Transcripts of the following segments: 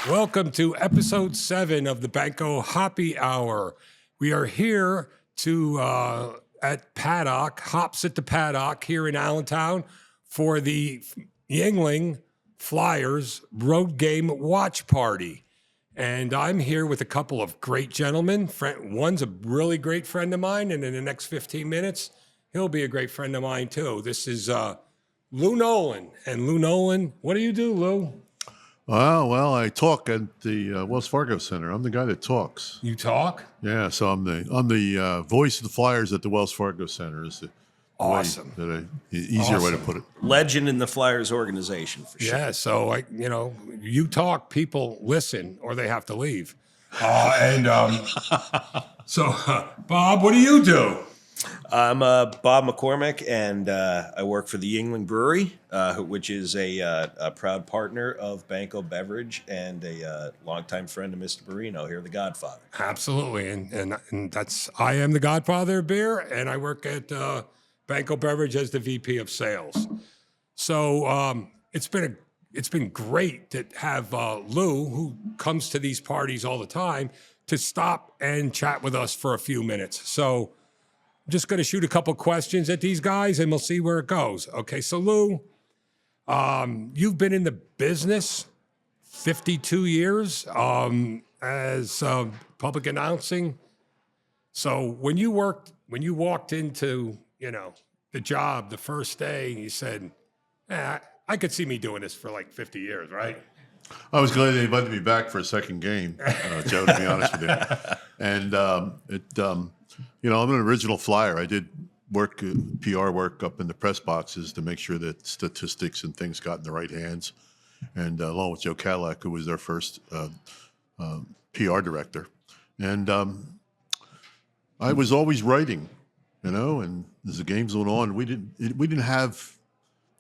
Welcome to episode 7 of the Banko Hoppy Hour. We are here at Paddock, Hops at the Paddock here in Allentown for the Yuengling Flyers road game watch party. And I'm here with a couple of great gentlemen. One's a really great friend of mine, and in the next 15 minutes, he'll be a great friend of mine too. This is Lou Nolan. And Lou Nolan, what do you do, Lou? Well, I talk at the Wells Fargo Center. I'm the guy that talks. You talk? Yeah, so I'm the voice of the Flyers at the Wells Fargo Center. Is the Awesome. Easier way to put it. Legend in the Flyers organization, for sure. Yeah, so you talk, people listen, or they have to leave. So Bob, what do you do? I'm Bob McCormick, and I work for the Yuengling Brewery, which is a proud partner of Banko Beverage and a longtime friend of Mr. Marino here, the Godfather. Absolutely, and I am the Godfather of beer, and I work at Banko Beverage as the VP of Sales. So it's been great to have Lou, who comes to these parties all the time, to stop and chat with us for a few minutes. So I'm just going to shoot a couple questions at these guys, and we'll see where it goes. Okay, so Lou, you've been in the business 52 years as public announcing. So when you walked into the job the first day, you said, I could see me doing this for like 50 years, right? I was glad they invited me back for a second game, Joe, to be honest with you. And I'm an original Flyer. I did PR work up in the press boxes to make sure that statistics and things got in the right hands. And along with Joe Cadillac, who was their first PR director. And I was always writing, and as the games went on, we didn't have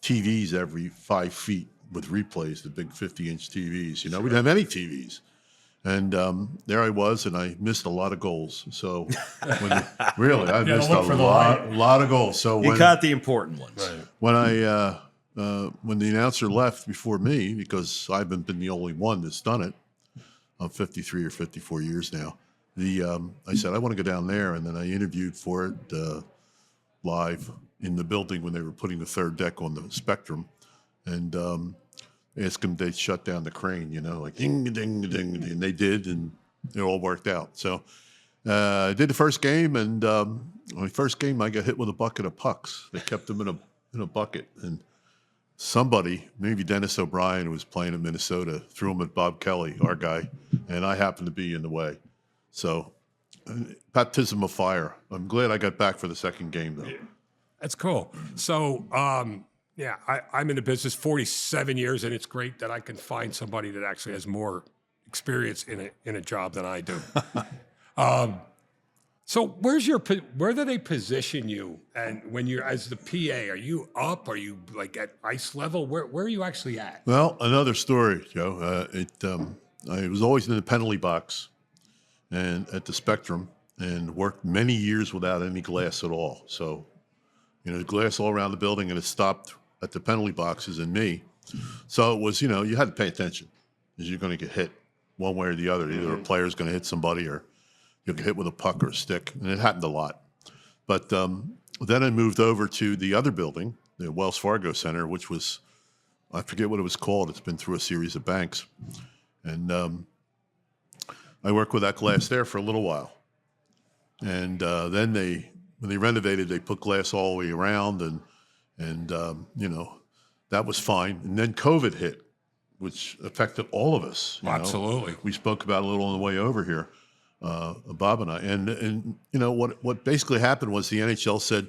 TVs every 5 feet with replays, the big 50-inch TVs. We didn't have any TVs. And there I was, and I missed a lot of goals. So I missed a lot of goals. So you caught the important ones. Right. When the announcer left before me, because I haven't been the only one that's done it, I'm 53 or 54 years now. I said I want to go down there, and then I interviewed for it live in the building when they were putting the third deck on the Spectrum, and asked them they'd shut down the crane, like ding, ding, ding, ding, and they did, and it all worked out. So I did the first game, and my first game I got hit with a bucket of pucks. They kept them in a bucket, and somebody, maybe Dennis O'Brien, who was playing in Minnesota, threw them at Bob Kelly, our guy, and I happened to be in the way. So baptism of fire. I'm glad I got back for the second game, though. That's cool. So, I'm in the business 47 years, and it's great that I can find somebody that actually has more experience in a job than I do. So where do they position you? And when you're as the PA, are you up? Are you like at ice level? Where are you actually at? Well, another story, Joe. I was always in the penalty box and at the Spectrum, and worked many years without any glass at all. So, glass all around the building, and it stopped at the penalty boxes and me. So it was, you had to pay attention, because you're going to get hit one way or the other. Either a player's going to hit somebody, or you'll get hit with a puck or a stick, and it happened a lot. But then I moved over to the other building, the Wells Fargo Center, which was, I forget what it was called. It's been through a series of banks. And I worked with that glass there for a little while. And then when they renovated, they put glass all the way around, and that was fine. And then COVID hit, which affected all of us. Absolutely. We spoke about it a little on the way over here, Bob and I. And what basically happened was the NHL said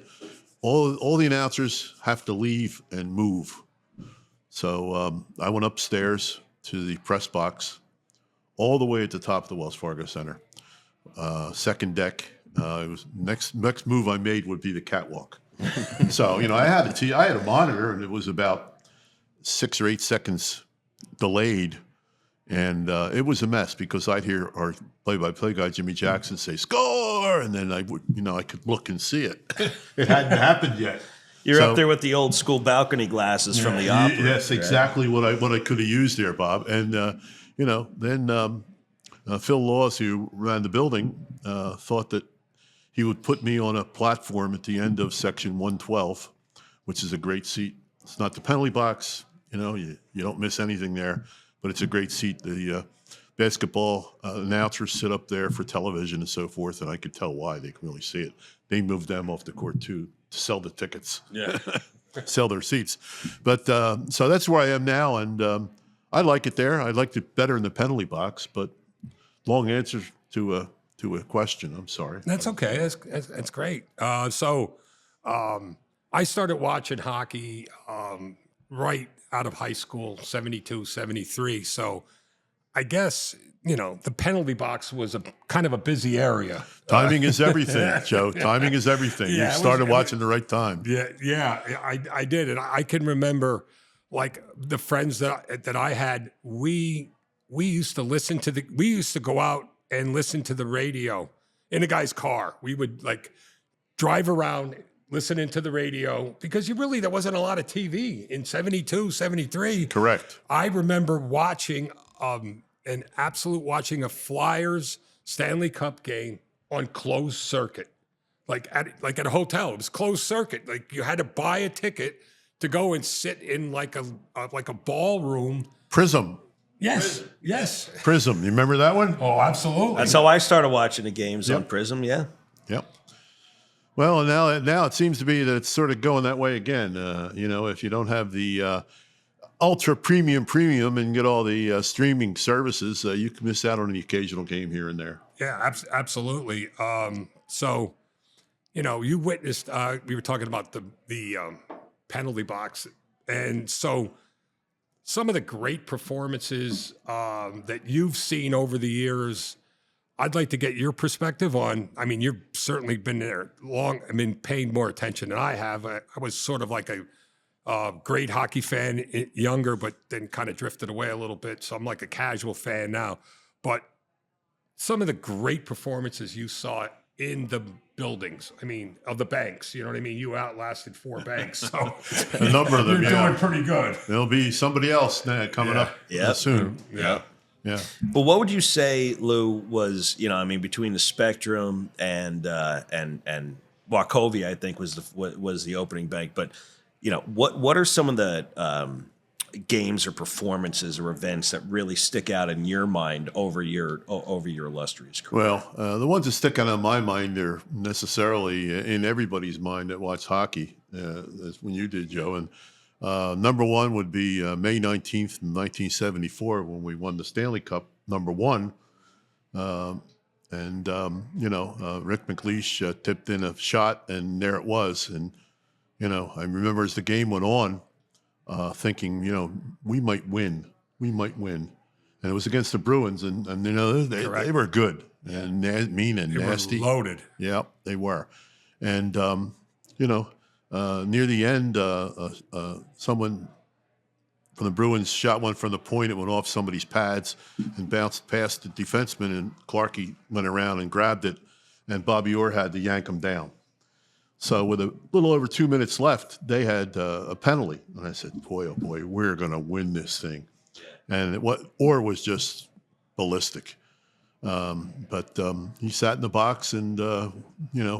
all the announcers have to leave and move. So I went upstairs to the press box, all the way at the top of the Wells Fargo Center, second deck. It was next move I made would be the catwalk. So I had a monitor, and it was about 6 or 8 seconds delayed, and it was a mess, because I'd hear our play-by-play guy Jimmy Jackson say "score," and then I could look and see it. It hadn't happened yet. You're So- up there with the old school balcony glasses from the opera. That's right? exactly what I could have used there, Bob. And then Phil Laws, who ran the building, thought that he would put me on a platform at the end of section 112, which is a great seat. It's not the penalty box, you don't miss anything there, but it's a great seat. The basketball announcers sit up there for television and so forth, and I could tell why. They can really see it. They moved them off the court too to sell the tickets, sell their seats. But so that's where I am now, and I like it there. I liked it better in the penalty box, but long answer to a question. I'm sorry. That's okay. That's great. So I started watching hockey right out of high school, 72, 73. So I guess, the penalty box was a kind of a busy area. Timing is everything, Joe. Timing is everything. Yeah, You started watching the right time. Yeah, I did. And I can remember like the friends that I had, we used to we used to go out and listen to the radio in a guy's car. We would like drive around listening to the radio because there wasn't a lot of TV in 72, 73. Correct. I remember watching watching a Flyers Stanley Cup game on closed circuit, like at a hotel. It was closed circuit. Like you had to buy a ticket to go and sit in like a ballroom. Prism. Yes. Prism. You remember that one? Oh, absolutely. That's how I started watching the games on Prism. Yeah. Yep. Well, now it seems to be that it's sort of going that way again. If you don't have the ultra premium and get all the streaming services, you can miss out on the occasional game here and there. Yeah, absolutely. So, you witnessed. We were talking about the penalty box, and so some of the great performances that you've seen over the years. I'd like to get your perspective on. I mean, you've certainly been there long. I mean, paying more attention than I have. I was sort of like a great hockey fan younger, but then kind of drifted away a little bit. So I'm like a casual fan now. But some of the great performances you saw in the buildings, I mean, of the banks, you know what I mean? You outlasted 4 banks. So A number of them, you're doing pretty good. There'll be somebody else coming up soon. Yeah. Yeah. But what would you say, Lou, was between the Spectrum and Wachovia, I think was the opening bank. But what are some of the games or performances or events that really stick out in your mind over your illustrious career? Well, the ones that stick out in my mind are necessarily in everybody's mind that watched hockey, as when you did, Joe. And number one would be May 19th, 1974, when we won the Stanley Cup, number one. Rick McLeish tipped in a shot, and there it was. And, I remember as the game went on, thinking, we might win. And it was against the Bruins, and they were good and mean and nasty. Were loaded. Yeah, they were. And, near the end, someone from the Bruins shot one from the point. It went off somebody's pads and bounced past the defenseman, and Clarkey went around and grabbed it, and Bobby Orr had to yank him down. So with a little over 2 minutes left, they had a penalty. And I said, boy, oh boy, we're going to win this thing. And Orr was just ballistic. But he sat in the box, and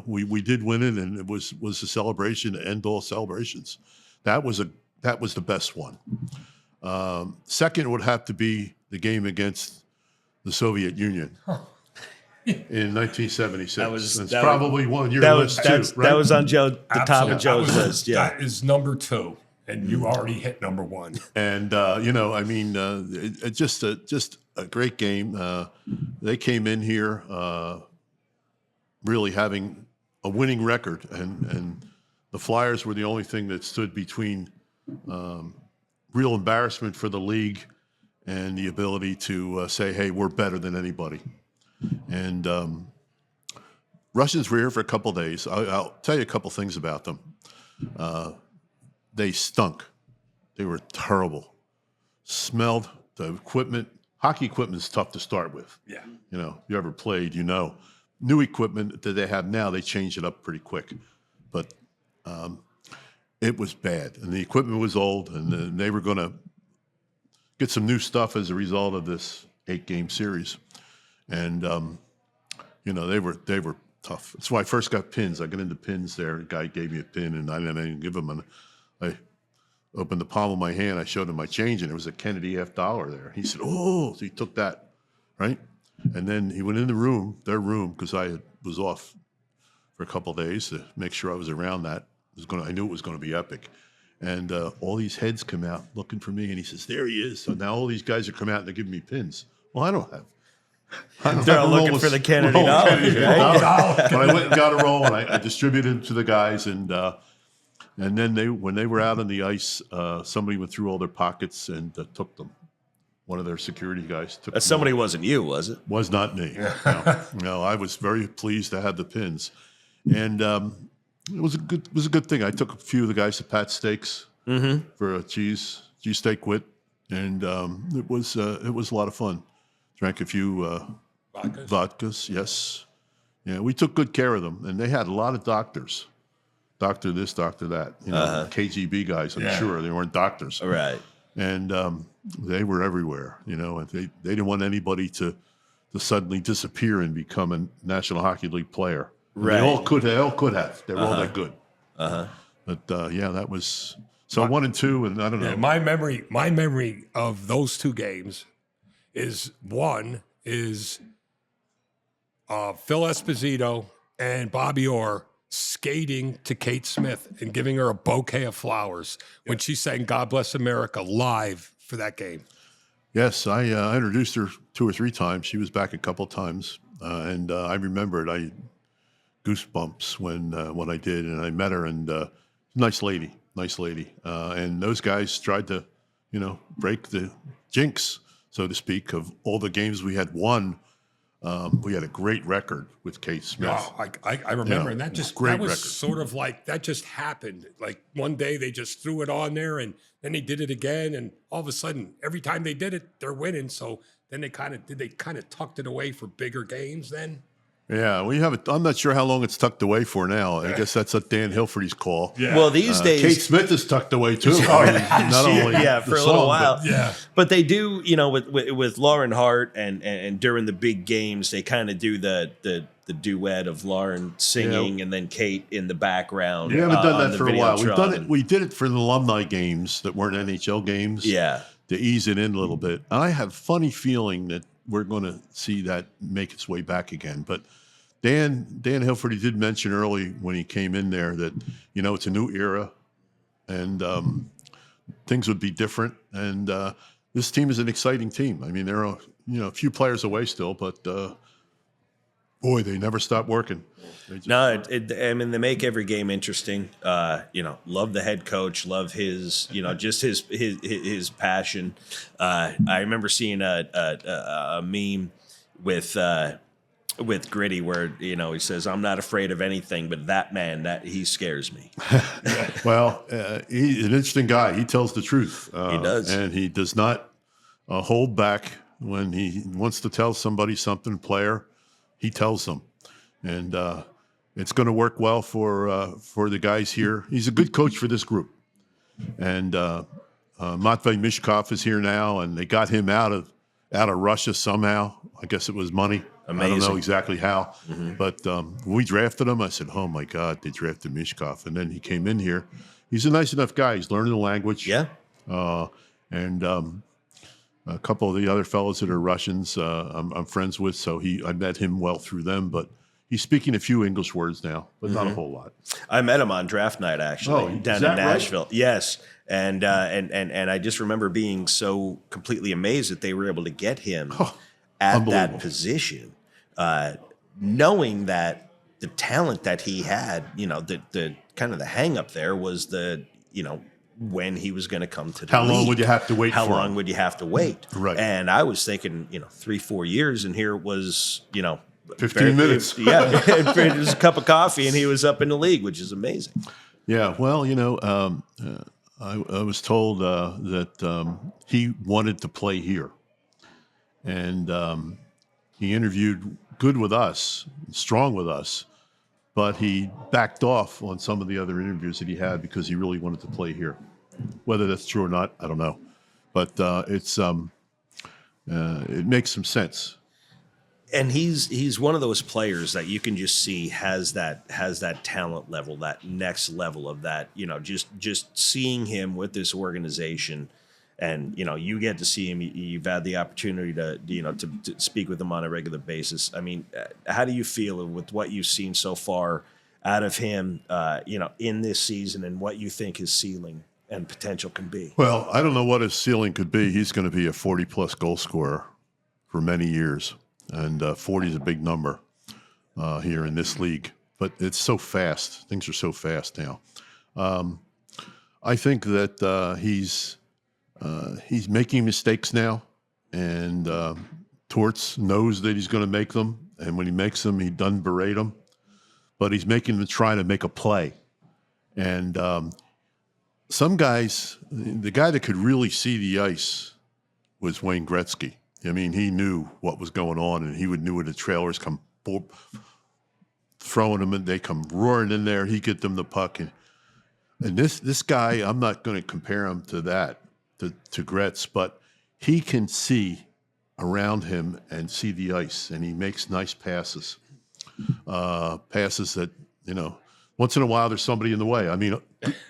we did win it, and it was a celebration to end all celebrations. That was the best one. Second would have to be the game against the Soviet Union in 1976. That's probably one of your lists too, right? That was on the top of Joe's list. Yeah, that is number 2. And you already hit number 1. And just a great game. They came in here really having a winning record, and the Flyers were the only thing that stood between real embarrassment for the league and the ability to say, "Hey, we're better than anybody." And Russians were here for a couple of days. I'll tell you a couple things about them. They stunk. They were terrible. Smelled. The equipment, hockey equipment is tough to start with. Yeah. You ever played, New equipment that they have now, they change it up pretty quick. But It was bad, and the equipment was old, and they were going to get some new stuff as a result of this 8-game series. And they were tough. That's why I first got pins. I got into pins there. A guy gave me a pin, and I didn't give him one. I opened the palm of my hand. I showed him my change, and there was a Kennedy $1 there. He said, "Oh," so he took that, right? And then he went in their room, because I was off for a couple of days to make sure I was around that. I knew it was going to be epic. And all these heads come out looking for me, and he says, "There he is." So now all these guys are coming out and they're giving me pins. Well, I don't have. They're all looking for the Kennedy dollar, right? But I went and got a roll, and I distributed to the guys, and then when they were out on the ice, somebody went through all their pockets and took them. One of their security guys took them. Somebody wasn't you, was it? Was not me. No, I was very pleased to have the pins, and it was a good thing. I took a few of the guys to Pat Steaks for a cheese steak wit, and it was a lot of fun. Drank a few vodkas, yes. Yeah, we took good care of them, and they had a lot of doctors. Doctor this, doctor that. KGB guys, I'm sure. They weren't doctors. All right. And they were everywhere, and they didn't want anybody to suddenly disappear and become a National Hockey League player. Right. They all could have. They were all that good. But that was so 1 and 2, and I don't know. Yeah, my memory of those 2 games is one is Phil Esposito and Bobby Orr skating to Kate Smith and giving her a bouquet of flowers when she sang "God Bless America" live for that game. Yes, I introduced her 2 or 3 times. She was back a couple of times, and I remember it. I had goosebumps when I did, and I met her, and nice lady. And those guys tried to, break the jinx, so to speak, of all the games we had won. We had a great record with Kate Smith. Oh, I remember, and that was record. sort of like that just happened. Like one day they just threw it on there, and then they did it again, and all of a sudden, every time they did it, they're winning. So then they kind of tucked it away for bigger games. Then Yeah, we have it. I'm not sure how long it's tucked away for now. I guess that's a Dan Hilferty's call. Yeah. Well, these days, Kate Smith is tucked away too. Not only for a little while. But they do, with Lauren Hart and during the big games, they kind of do the duet of Lauren singing and then Kate in the background. We haven't done that for a while. We've done it. And, We did it for the alumni games that weren't NHL games. yeah. To ease it in a little bit. And I have a funny feeling that we're going to see that make its way back again. But Dan Hilferty did mention early when he came in there that, it's a new era and things would be different. And this team is an exciting team. I mean, there are, a few players away still, but boy, they never stop working. They make every game interesting. Love the head coach, love his, just his passion. I remember seeing a meme with Gritty where, he says, "I'm not afraid of anything, but that man, he scares me." Well, he's an interesting guy. He tells the truth. He does. And he does not hold back when he wants to tell somebody something, player, he tells them. And it's going to work well for the guys here. He's a good coach for this group. And Matvei Mishkov is here now, and they got him out of Russia somehow. I guess it was money. Amazing. I don't know exactly how. But when we drafted him, I said, "Oh, my God, they drafted Mishkov." And then he came in here. He's a nice enough guy. He's learning the language. Yeah. And a couple of the other fellows that are Russians I'm friends with, so I met him well through them. But he's speaking a few English words now, but not a whole lot. I met him on draft night, actually, down in Nashville. Right? Yes. And I just remember being so completely amazed that they were able to get him at that position, knowing that the talent that he had, the kind of the hang up there was when he was going to come to the How long league. would you have to wait How for long him? would you have to wait? Right. And I was thinking, 3-4 years, and here it was, 15 minutes. Yeah. It was a cup of coffee, and he was up in the league, which is amazing. Yeah, well, I was told that he wanted to play here. And he interviewed good with us, strong with us, but he backed off on some of the other interviews that he had because he really wanted to play here. Whether that's true or not, I don't know, but it makes some sense. And he's one of those players that you can just see has that talent level, that next level of that, just seeing him with this organization, and you get to see him. You've had the opportunity to speak with him on a regular basis. I mean, how do you feel with what you've seen so far out of him, in this season, and what you think his ceiling and potential can be? Well, I don't know what his ceiling could be. He's going to be a 40-plus goal scorer for many years. And 40 is a big number here in this league. But it's so fast. Things are so fast now. I think that he's making mistakes now. And Torts knows that he's going to make them. And when he makes them, he doesn't berate them. But he's making them try to make a play. And some guys, the guy that could really see the ice was Wayne Gretzky. I mean, he knew what was going on, and he knew when the trailers come throwing them, and they come roaring in there. He get them the puck, and this guy, I'm not going to compare him to Gretz, but he can see around him and see the ice, and he makes nice passes, passes that once in a while there's somebody in the way. I mean,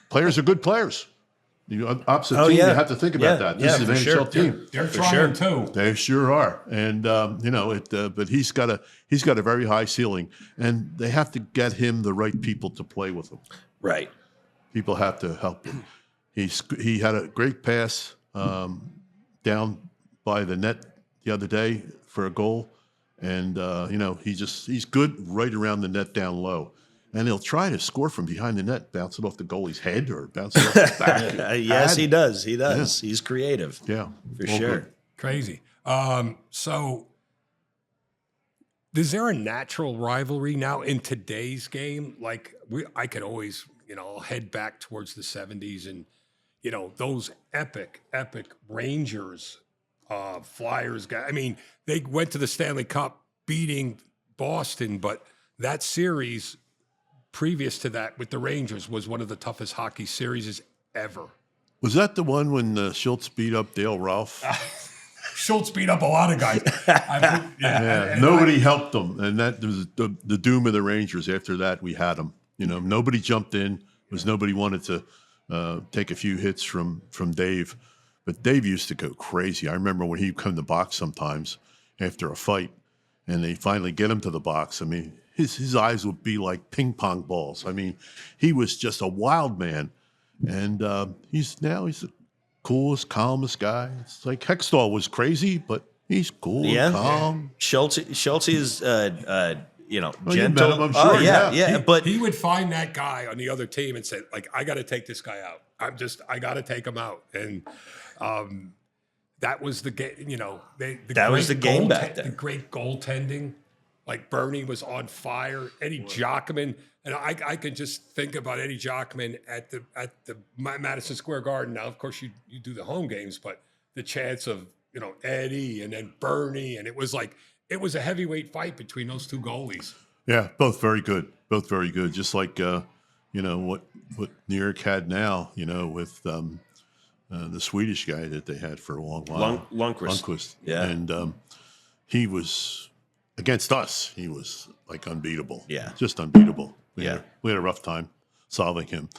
players are good players. Opposite team, you have to think about that. This is an NHL team. They're trying too. They sure are, and but he's got a very high ceiling, and they have to get him the right people to play with him. Right. People have to help him. He had a great pass down by the net the other day for a goal, and he's good right around the net down low. And he'll try to score from behind the net, bounce it off the goalie's head or bounce it off the back. Yes, he does. He does. Yeah. He's creative. Yeah, for sure. Good. Crazy. So, is there a natural rivalry now in today's game? Like I could always, head back towards the 70s, and those epic Rangers, Flyers guys. I mean, they went to the Stanley Cup beating Boston, but that series previous to that with the Rangers was one of the toughest hockey series ever. Was that the one when Schultz beat up Dale Ralph? Schultz beat up a lot of guys. Nobody helped them, and that was the doom of the Rangers. After that, we had them. Nobody jumped in because nobody wanted to take a few hits from Dave. But Dave used to go crazy. I remember when he'd come to the box sometimes after a fight, and they finally get him to the box. I mean, his eyes would be like ping pong balls. I mean, he was just a wild man, and he's the coolest, calmest guy. It's like Hextall was crazy, but he's cool and calm. Schultz is gentle. You met him, I'm sure. Yeah. But he would find that guy on the other team and say, like, I got to take this guy out. I got to take him out. And that was the game. That was the game back then. The great goaltending. Like Bernie was on fire. Eddie Jockman, and I could just think about Eddie Jockman at the Madison Square Garden. Now, of course, you do the home games, but the chance of Eddie and then Bernie, and it was a heavyweight fight between those two goalies. Yeah, both very good. Just like what New York had now. With the Swedish guy that they had for a long while, Lundqvist. Yeah, and he was. Against us, he was like unbeatable. Yeah. Just unbeatable. We had a rough time solving him.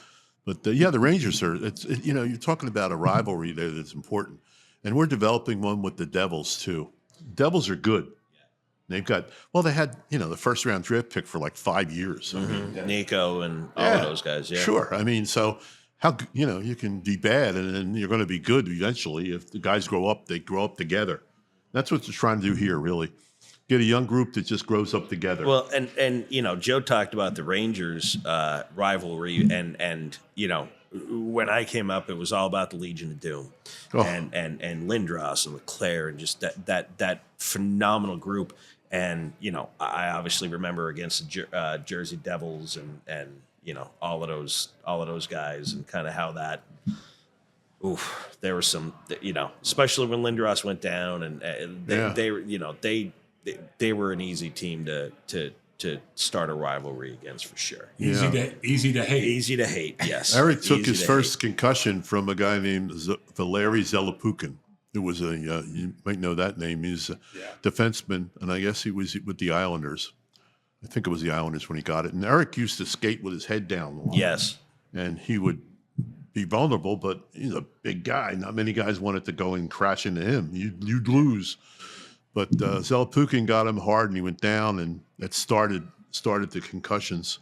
But the Rangers are, you're talking about a rivalry there that's important. And we're developing one with the Devils too. Devils are good. They've got, they had, the first round draft pick for like 5 years. Mm-hmm. I mean, Nico and all of those guys. Yeah. Sure. I mean, so how, you can be bad and then you're going to be good eventually. If the guys grow up, they grow up together. That's what they're trying to do here, really. Get a young group that just grows up together. Well, and Joe talked about the Rangers rivalry, and when I came up, it was all about the Legion of Doom, and Lindros and Leclerc, and just that phenomenal group. And I obviously remember against the Jersey Devils and all of those guys, and kind of how that. There were some, especially when Lindros went down, and they were an easy team to to start a rivalry against for sure. Easy to hate. Easy to hate, yes. Eric took Easy his to first concussion from a guy named Valeri Zelapukin. It was you might know that name. He's a defenseman, and I guess he was with the Islanders. I think it was the Islanders when he got it. And Eric used to skate with his head down the line. Yes. And he would be vulnerable, but he's a big guy. Not many guys wanted to go and crash into him. You'd lose. But Zelapukin got him hard, and he went down, and it started the concussions.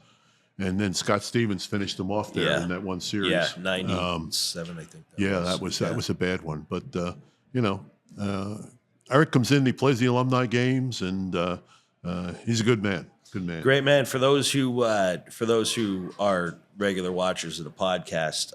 And then Scott Stevens finished him off there in that one series. Yeah, 97, I think. That was a bad one. But Eric comes in, he plays the alumni games, and he's a good man. Good man. Great man. For those who are regular watchers of the podcast,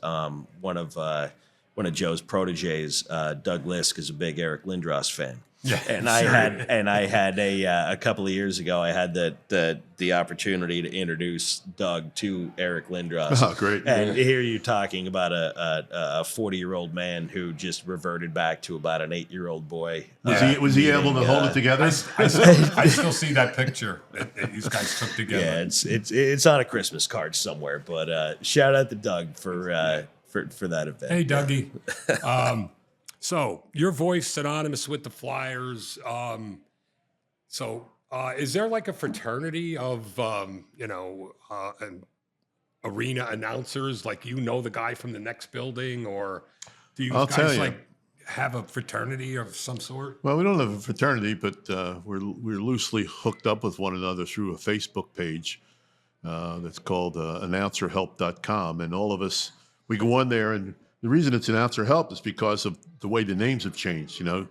one of Joe's proteges, Doug Lisk, is a big Eric Lindros fan. Yeah, and I had a couple of years ago, I had the opportunity to introduce Doug to Eric Lindros. Oh, great! And here you're talking about a 40-year-old man who just reverted back to about an 8-year-old boy. Was he able to hold it together? I still see that picture that these guys took together. Yeah, it's on a Christmas card somewhere. But shout out to Doug for that event. Hey, Dougie. So your voice synonymous with the Flyers. Is there like a fraternity of arena announcers? Like the guy from the next building, or do you guys have a fraternity of some sort? Well, we don't have a fraternity, but we're loosely hooked up with one another through a Facebook page that's called announcerhelp.com, and all of us, we go on there, and the reason it's Announcer Help is because of the way the names have changed. The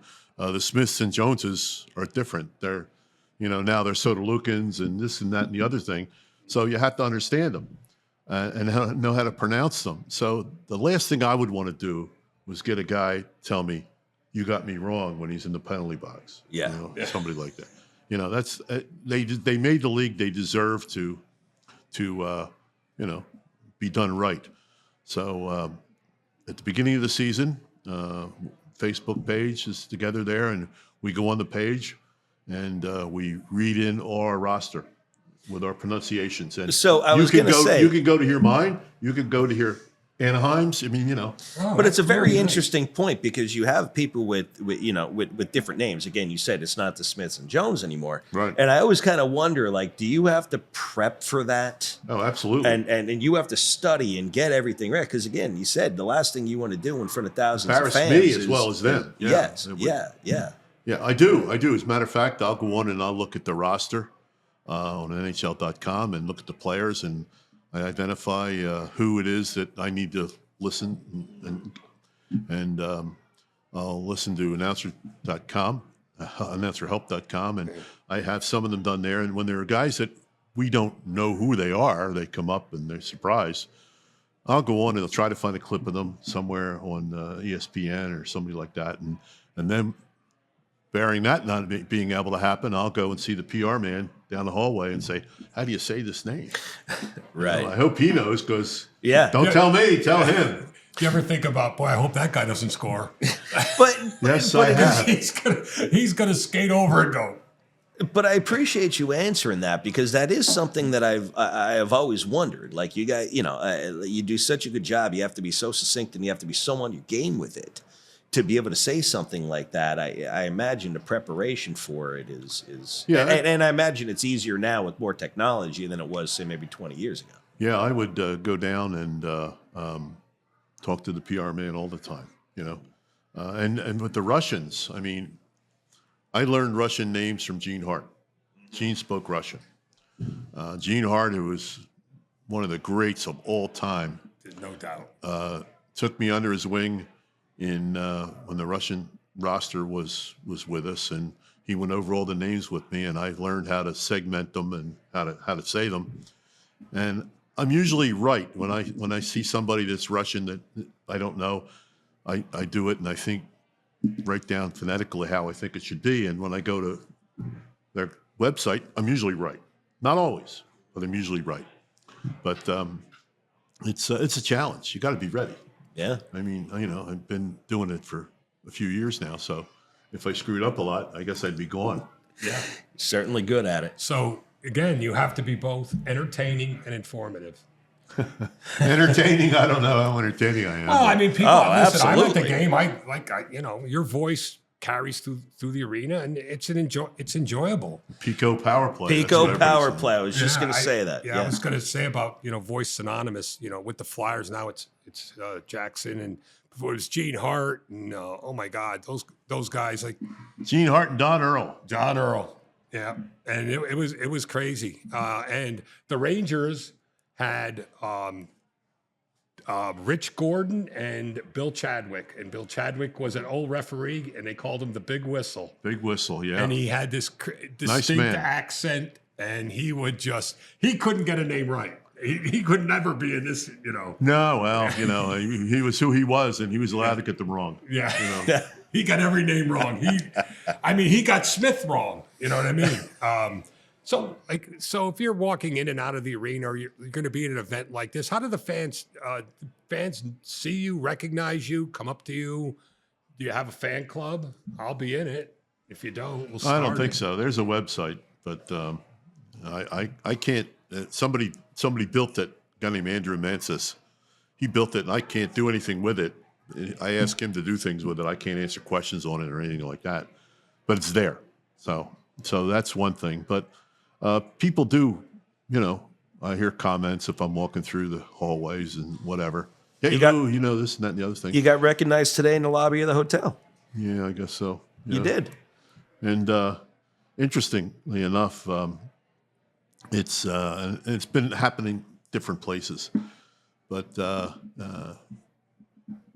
Smiths and Joneses are different. They're, now they're Sodalukins and this and that and the other thing. So you have to understand them and know how to pronounce them. So the last thing I would want to do was get a guy tell me, "You got me wrong," when he's in the penalty box. Yeah. Somebody like that. That's they made the league. They deserve to be done right. So. At the beginning of the season, Facebook page is together there, and we go on the page, and we read in our roster with our pronunciations. And so I was going to say, you can go to hear mine. You can go to hear Anaheim's. I mean, but it's a very interesting point because you have people with different names. Again, you said it's not the Smiths and Jones anymore, right? And I always kind of wonder, like, do you have to prep for that? Oh, absolutely. And you have to study and get everything right because, again, you said the last thing you want to do in front of thousands of fans me as well as them. Yes, yeah. I do. As a matter of fact, I'll go on and I'll look at the roster on NHL.com and look at the players, and I identify who it is that I need to listen, and I'll listen to announcer.com, announcerhelp.com, and I have some of them done there. And when there are guys that we don't know who they are, they come up and they're surprised. I'll go on and I'll try to find a clip of them somewhere on ESPN or somebody like that, and then, bearing that not being able to happen, I'll go and see the PR man down the hallway and say, "How do you say this name?" Right. I hope he knows, because don't tell me, tell him. Do you ever think about, boy, I hope that guy doesn't score? But yes, I have. He's gonna skate over and go. But I appreciate you answering that because that is something that I have always wondered. Like you guys, you do such a good job. You have to be so succinct and you have to be so on your game with it to be able to say something like that. I imagine the preparation for it is and I imagine it's easier now with more technology than it was, say, maybe 20 years ago. Yeah, I would go down and talk to the PR man all the time, and with the Russians, I mean, I learned Russian names from Gene Hart. Gene spoke Russian. Gene Hart, who was one of the greats of all time, no doubt, took me under his wing when the Russian roster was with us, and he went over all the names with me, and I learned how to segment them and how to say them. And I'm usually right when I see somebody that's Russian that I don't know. I do it, and I think write down phonetically how I think it should be. And when I go to their website, I'm usually right. Not always, but I'm usually right. But it's a challenge. You got to be ready. Yeah. I mean, I've been doing it for a few years now, so if I screwed up a lot, I guess I'd be gone. Yeah. Certainly good at it. So again, you have to be both entertaining and informative. Entertaining? I don't know how entertaining I am. Oh, I mean, people. Oh, listen, I'm at the absolutely. game. Your voice carries through the arena, and it's enjoyable. Pico power play. that's what Pico everybody's power saying. play. I was just Yeah, going to say that. Yeah, I was going to say about voice synonymous. With the Flyers now, it's Jackson, and before it was Gene Hart, and oh my God, those guys like Gene Hart and Don Earl. John Earl. Yeah, and it was crazy. And the Rangers had Rich Gordon and Bill Chadwick, and Bill Chadwick was an old referee, and they called him the Big Whistle. Big Whistle, yeah. And he had this Nice distinct man. accent, and he couldn't get a name right. He could never be in this, No, well, he was who he was, and he was allowed to get them wrong. Yeah. He got every name wrong. He got Smith wrong. You know what I mean? So if you're walking in and out of the arena, or you're going to be at an event like this, how do the fans see you, recognize you, come up to you? Do you have a fan club? I'll be in it. If you don't, we'll start I don't think it. so. There's a website, but I can't. Somebody built it. A guy named Andrew Mansis. He built it, and I can't do anything with it. I ask him to do things with it. I can't answer questions on it or anything like that. But it's there. So that's one thing. But people do, I hear comments if I'm walking through the hallways and whatever. Hey, Lou, this and that and the other thing. You got recognized today in the lobby of the hotel. Yeah, I guess so. You did. And interestingly enough, it's been happening different places, but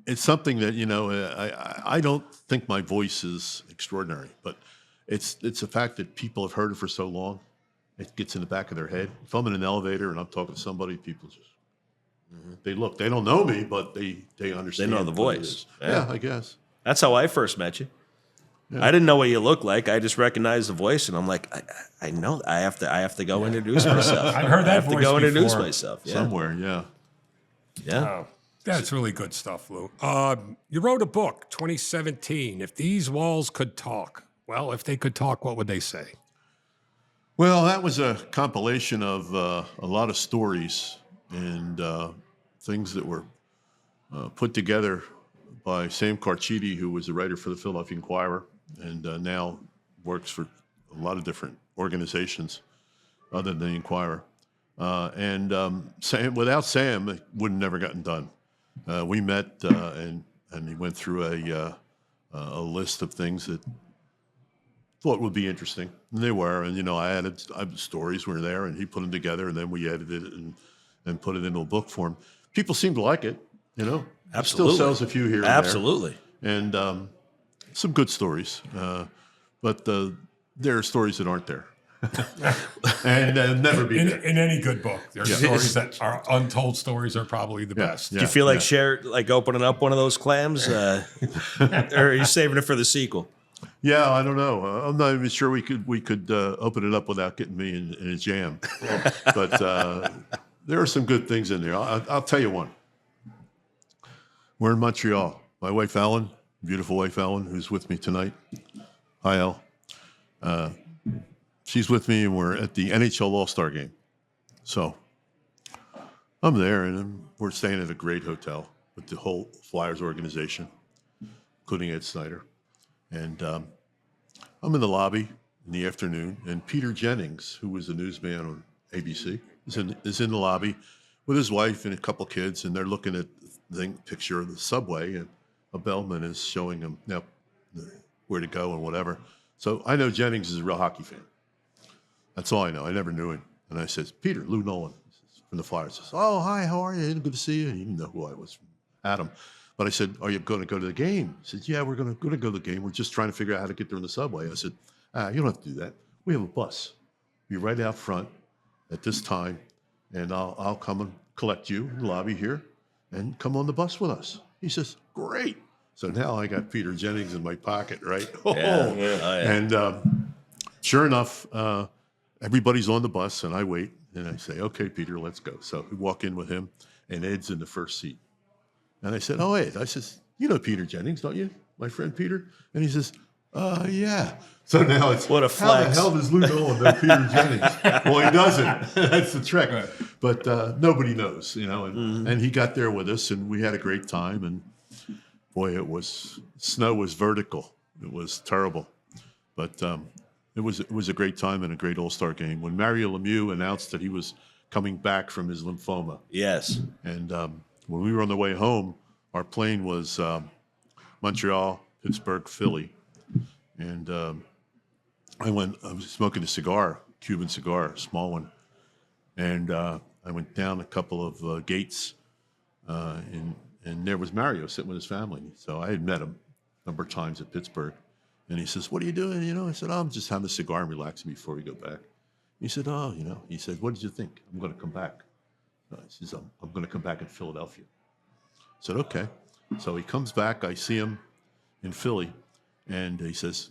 it's something that I don't think my voice is extraordinary, but it's a fact that people have heard it for so long, it gets in the back of their head. If I'm in an elevator and I'm talking to somebody, people just they look. They don't know me, but they understand. They know the what it voice. is. Yeah. Yeah, I guess. That's how I first met you. I didn't know what you looked like. I just recognized the voice, and I'm like, I know. I have to go introduce myself. I've heard that I have to voice go introduce before. myself. Yeah. Somewhere, yeah. Yeah. Oh, that's really good stuff, Lou. You wrote a book, 2017. If these walls could talk, well, if they could talk, what would they say? Well, that was a compilation of a lot of stories and things that were put together by Sam Carchidi, who was a writer for the Philadelphia Inquirer and now works for a lot of different organizations other than the Inquirer. Sam, without Sam, it would have never gotten done. We met and he went through a list of things that thought would be interesting, and they were. And I stories were there, and he put them together, and then we edited it and put it into a book form. People seem to like it. Absolutely. Still sells a few here and Absolutely. there. And some good stories, but there are stories that aren't there. and never be there. In any good book, there's stories that are untold stories are probably the best. Do you feel like opening up one of those clams, or are you saving it for the sequel? Yeah, I don't know. I'm not even sure we could open it up without getting me in a jam. But there are some good things in there. I'll tell you one. We're in Montreal. My wife Ellen, beautiful wife Ellen, who's with me tonight. Hi, Elle. She's with me, and we're at the NHL All-Star Game. So I'm there, and we're staying at a great hotel with the whole Flyers organization, including Ed Snyder. And I'm in the lobby in the afternoon, and Peter Jennings, who was a newsman on ABC, is in the lobby with his wife and a couple kids, and they're looking at the picture of the subway, and a bellman is showing them where to go and whatever. So I know Jennings is a real hockey fan. That's all I know. I never knew him. And I says, Peter, Lou Nolan from the Flyers. Says, oh, hi, how are you? Good to see you. He didn't know who I was, Adam. But I said, are you going to go to the game? He said, yeah, we're going to go to the game. We're just trying to figure out how to get there in the subway. I said, you don't have to do that. We have a bus. Be right out front at this time, and I'll come and collect you in the lobby here and come on the bus with us. He says, great. So now I got Peter Jennings in my pocket, right? Yeah. And sure enough, everybody's on the bus, and I wait, and I say, okay, Peter, let's go. So we walk in with him, and Ed's in the first seat. And I said, oh, Ed. I says, you know Peter Jennings, don't you? My friend Peter? And he says, Yeah. So now it's What a how the flex. hell does Lou Nolan know Peter Jennings? Well, he doesn't. That's the trick. Right. But nobody knows, and he got there with us, and we had a great time. And boy, snow was vertical. It was terrible, but it was a great time and a great All-Star game. When Mario Lemieux announced that he was coming back from his lymphoma, Yes. and when we were on the way home, our plane was Montreal, Pittsburgh, Philly, and I was smoking a cigar, Cuban cigar, small one, and I went down a couple of gates, and there was Mario sitting with his family. So I had met him a number of times at Pittsburgh, and he says, "What are you doing?" I said, "Oh, I'm just having a cigar and relaxing before we go back." He said, "Oh, he said, what did you think?" "I'm going to come back." He says, I'm going to come back in Philadelphia." I said, "Okay." So he comes back. I see him in Philly, and he says,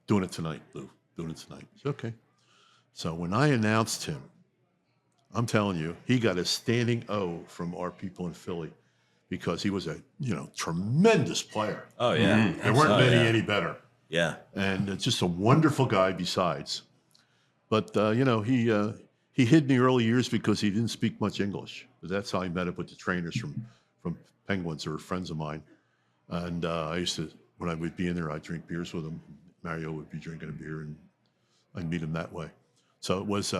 "Doing it tonight, Lou. Doing it tonight." I said, "Okay." So when I announced him, I'm telling you, he got a standing O from our people in Philly because he was a tremendous player. Oh yeah. There weren't Oh, many yeah. any better, Yeah. and just a wonderful guy besides. But he hid in the early years because he didn't speak much English. But that's how I met up with the trainers from Penguins, who were friends of mine. And I used to, when I would be in there, I'd drink beers with him. Mario would be drinking a beer, and I'd meet him that way. So it was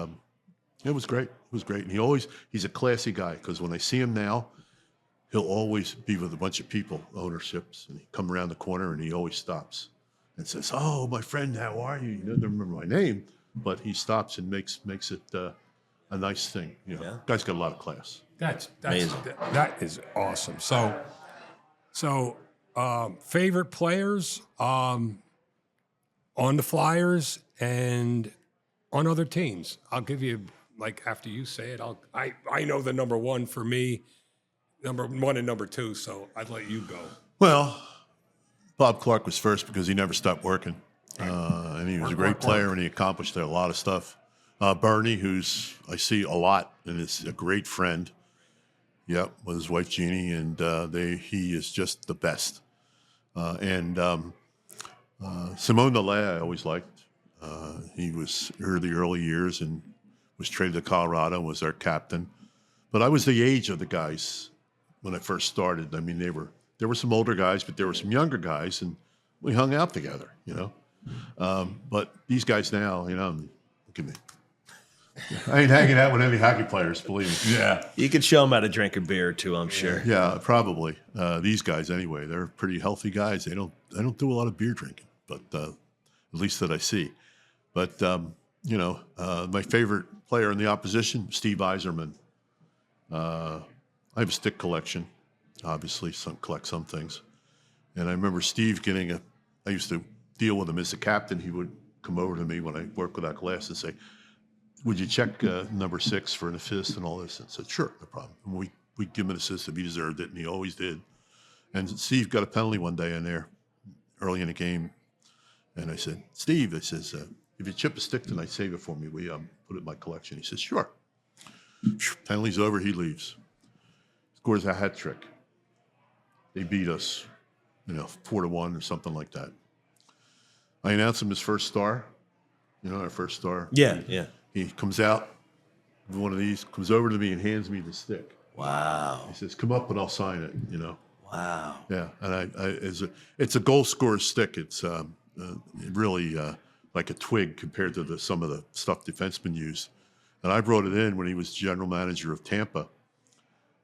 great. It was great. And he's a classy guy, because when I see him now, he'll always be with a bunch of people, ownerships, and he come around the corner and he always stops and says, "Oh, my friend, how are you?" He doesn't remember my name, but he stops and makes it a nice thing. Yeah. Guy's got a lot of class. That's Amazing. that is awesome. So favorite players on the Flyers and on other teams. I'll give you, like, after you say it. I know the number one for me, number one and number two. So I'd let you go. Well, Bob Clark was first because he never stopped working. And he was a great player, and he accomplished a lot of stuff. Bernie, who's I see a lot and is a great friend. Yep, with his wife Jeannie, and he is just the best. And Simone Nalé I always liked. He was early years and was traded to Colorado, was our captain. But I was the age of the guys when I first started. I mean, there were some older guys, but there were some younger guys, and we hung out together, But these guys now, look at me. I ain't hanging out with any hockey players, believe me. Yeah. You could show them how to drink a beer or two, I'm sure. Yeah, probably. These guys, anyway, they're pretty healthy guys. They don't do a lot of beer drinking, but at least that I see. But my favorite player in the opposition, Steve Yzerman. I have a stick collection, obviously. Collect some things, and I remember Steve I used to deal with him as a captain. He would come over to me when I worked without glass and say, "Would you check number 6 for an assist and all this?" And I said, "Sure, no problem." And we'd give him an assist if he deserved it, and he always did. And Steve got a penalty one day in there early in the game, and I said, "Steve," I says, "if you chip a stick tonight, save it for me. We put it in my collection." He says, "Sure." Penalty's over, he leaves. Scores a hat trick. They beat us, 4-1 or something like that. I announced him his first star, our first star. Yeah, yeah. He comes out with one of these, comes over to me and hands me the stick. Wow. He says, "Come up and I'll sign it," Wow. Yeah, and it's a goal scorer stick. It's really like a twig compared to some of the stuff defensemen use. And I brought it in when he was general manager of Tampa.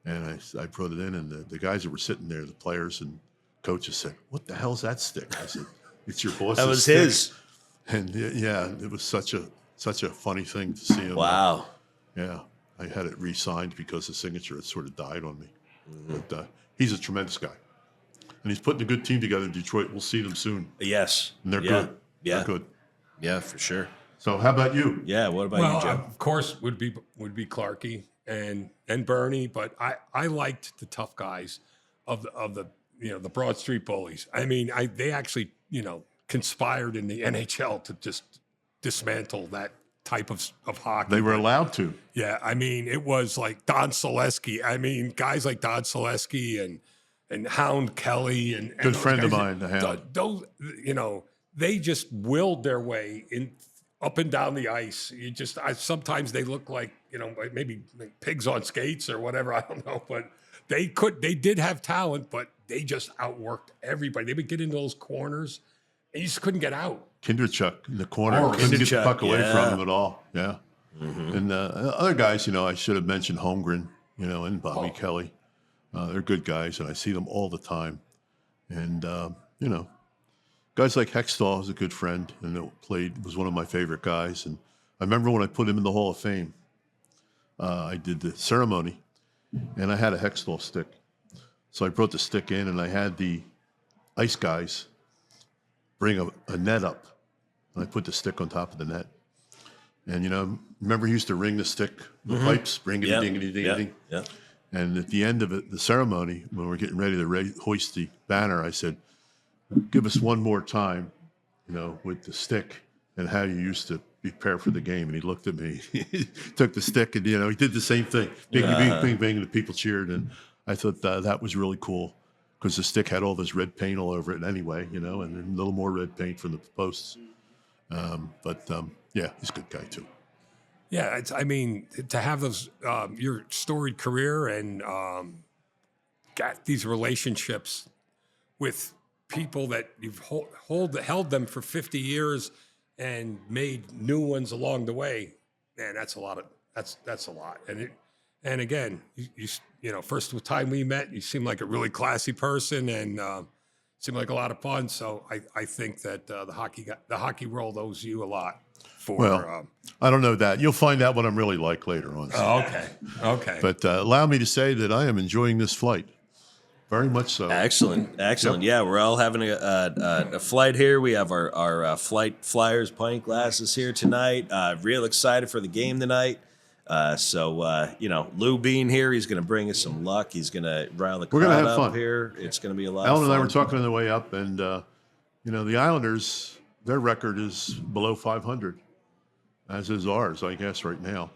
And I brought it in, and the guys that were sitting there, the players and coaches, said, "What the hell's that stick?" I said, "It's your boss's That was stick." his. And yeah, it was such a funny thing to see him. Wow. Yeah, I had it re-signed because the signature had sort of died on me. But he's a tremendous guy, and he's putting a good team together in Detroit. We'll see them soon, Yes. and they're Yeah. good. Yeah. They're good. Yeah, for sure. So, how about you? Yeah. What about Well, you, Joe? of course, would be Clarkie and Bernie, but I liked the tough guys of the the Broad Street Bullies. I mean, they actually conspired in the NHL to just dismantle that type of hockey. They were allowed to. Yeah, I mean, it was like Don Selesky. I mean, guys like Don Selesky and Hound Kelly and Good those friend of guys, mine, the Hound. Those they just willed their way in up and down the ice. Sometimes they look like, maybe like pigs on skates or whatever. I don't know, but they did have talent, but they just outworked everybody. They would get into those corners and you just couldn't get out. Kinderchuk in the corner. Oh, Couldn't get the Kinderchuk, puck away yeah. from him at all. Yeah. And other guys, I should have mentioned Holmgren, and Bobby Kelly. They're good guys, and I see them all the time. And, guys like Hextall is a good friend and was one of my favorite guys. And I remember when I put him in the Hall of Fame, I did the ceremony, and I had a Hextall stick. So I brought the stick in, and I had the ice guys bring a net up, and I put the stick on top of the net. And, remember he used to ring the stick, the pipes, ring it, dingity, dingity. Yeah. And at the end of it, the ceremony, when we're getting ready to hoist the banner, I said, give us one more time, with the stick and how you used to prepare for the game. And he looked at me, he took the stick and, he did the same thing. Bing, bing, bing, bing, and the people cheered. And I thought that was really cool because the stick had all this red paint all over it anyway, and then a little more red paint from the posts. Yeah, he's a good guy too. Yeah, to have those your storied career and got these relationships with people that you've held them for 50 years and made new ones along the way. Man, that's a lot. And again, you first time we met, you seemed like a really classy person and seemed like a lot of fun. So I think that the hockey world owes you a lot. I don't know that. You'll find out what I'm really like later on. Oh, okay. But allow me to say that I am enjoying this flight. Very much so. Excellent. Yeah, we're all having a flight here. We have our flight flyers pint glasses here tonight. Real excited for the game tonight. Lou being here, he's going to bring us some luck. He's going to rile the crowd have up fun here. It's going to be a lot Alan of fun. and I were talking on the way up, and the Islanders, their record is below 500, as is ours, I guess, right now.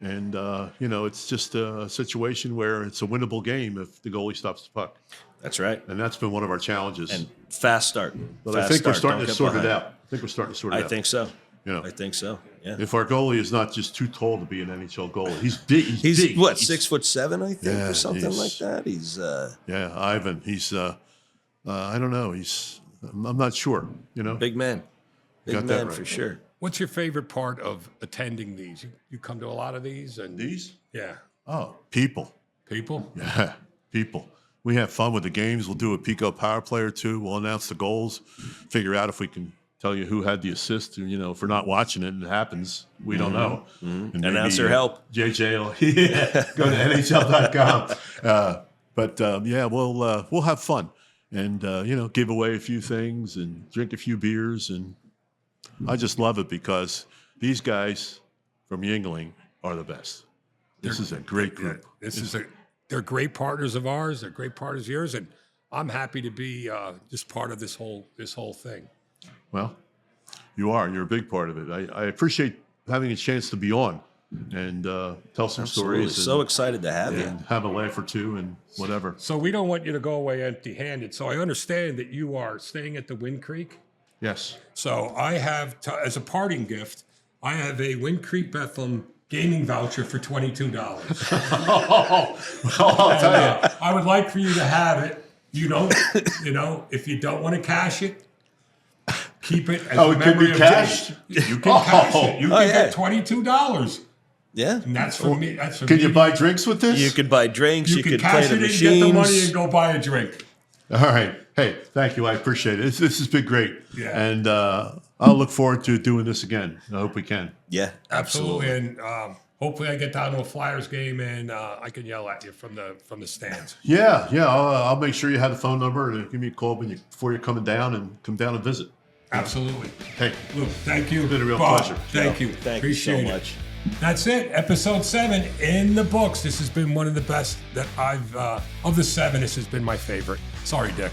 And, it's just a situation where it's a winnable game if the goalie stops the puck. That's right. And that's been one of our challenges. And fast start. But I think we're starting to sort it out. I think so. I think so. Yeah. If our goalie is not just too tall to be an NHL goalie, he's big. He's big. What, 6'7", I think, Yeah, or something he's- like that. He's Ivan. He's I don't know. I'm not sure. big man. Big Got that man right. for sure. What's your favorite part of attending these? You come to a lot of these, and These? yeah, Oh, people. Yeah, people. We have fun with the games. We'll do a Pico power play or two. We'll announce the goals, figure out if we can tell you who had the assist. If we're not watching it, it happens. We don't know. And maybe, Announcer help. JJ will go to NHL.com. We'll have fun and, give away a few things and drink a few beers. And I just love it because these guys from Yuengling are the best. This is a great group. They're great partners of ours. They're great partners of yours, and I'm happy to be just part of this whole thing. Well, you are. You're a big part of it. I appreciate having a chance to be on and tell some Absolutely. stories. So excited to have you. And have a laugh or two and whatever. So we don't want you to go away empty-handed. So I understand that you are staying at the Wind Creek. Yes. So I have, as a parting gift, I have a Wind Creek Bethlehem gaming voucher for $22. I'll tell you. I would like for you to have it. If you don't want to cash it, keep it as a it can memory be of cashed? Jake. You can cash it. You can yeah. get $22. Yeah. And that's for me. That's for Can me. you buy drinks with this? You could buy drinks. You could play cash the it in, machines. get the money, and go buy a drink. All right. Hey, thank you. I appreciate it. This has been great. Yeah. And I'll look forward to doing this again. I hope we can. Yeah, absolutely. And hopefully I get down to a Flyers game and I can yell at you from the stands. Yeah. I'll make sure you have the phone number and give me a call before you're coming down and come down and visit. Absolutely. Hey, Luke, thank you. It's been a real Bob, pleasure. Thank you. Thank Appreciate you so it. much. That's it. Episode 7 in the books. This has been one of the best that I've of the 7. This has been my favorite. Sorry, Dick.